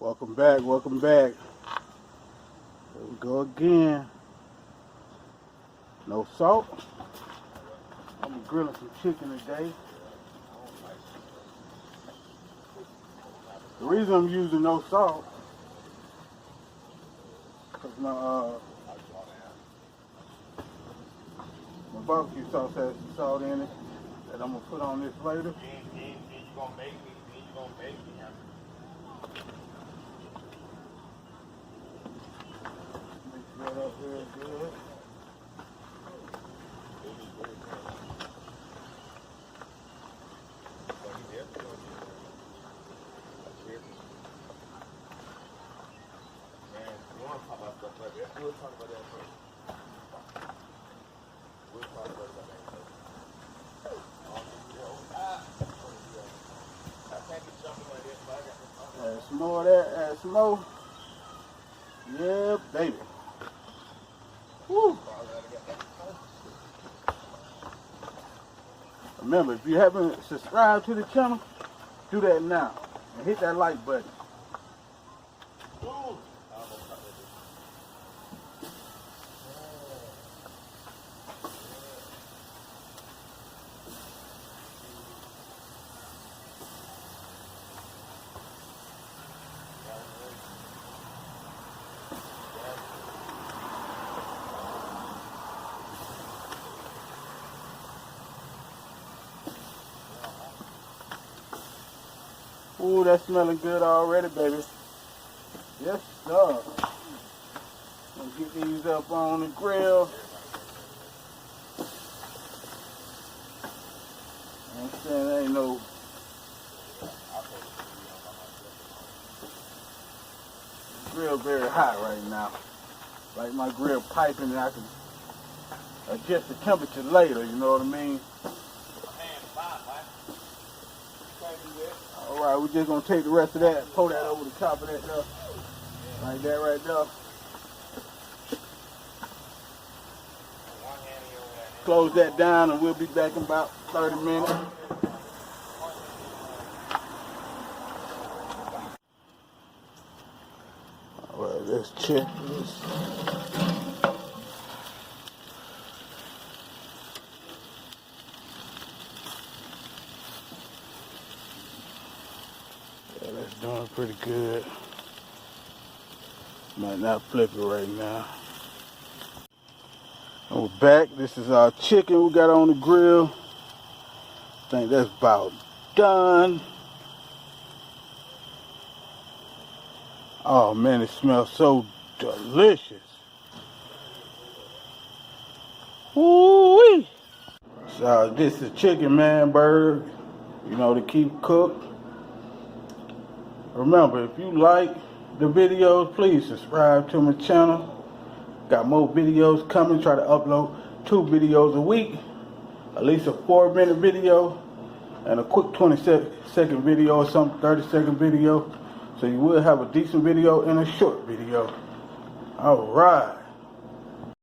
Welcome back, welcome back. Here we go again. No salt. I'm grilling some chicken today. The reason I'm using no salt because my barbecue sauce has some salt in it that I'm gonna put on this later. You gonna make me. Mix that up real good. We'll talk about that first. We'll talk about that first. Add some more of that, add some more. Yeah, baby. Woo. Remember, if you haven't subscribed to the channel, do that now. And hit that like button. Ooh, that's smelling good already, baby. Yes, sir. Gonna get these up on the grill. I'm saying there ain't no grill very hot right now. Like my grill piping, and I can adjust the temperature later. You know what I mean? Alright, we're just gonna take the rest of that, pour that over the top of that there. Like that right there. Close that down and we'll be back in about 30 minutes. Alright, let's check this. Yeah, that's doing pretty good. Might not flip it right now. And we're back. This is our chicken we got on the grill. I think that's about done. Oh man, it smells so delicious. Woo-wee. So this is chicken, man, burger. You know, to keep cooked. Remember, if you like the videos, please subscribe to my channel. Got more videos coming. Try to upload 2 videos a week. At least a 4-minute video and a quick 20-second video or some 30-second video. So you will have a decent video and a short video. All right.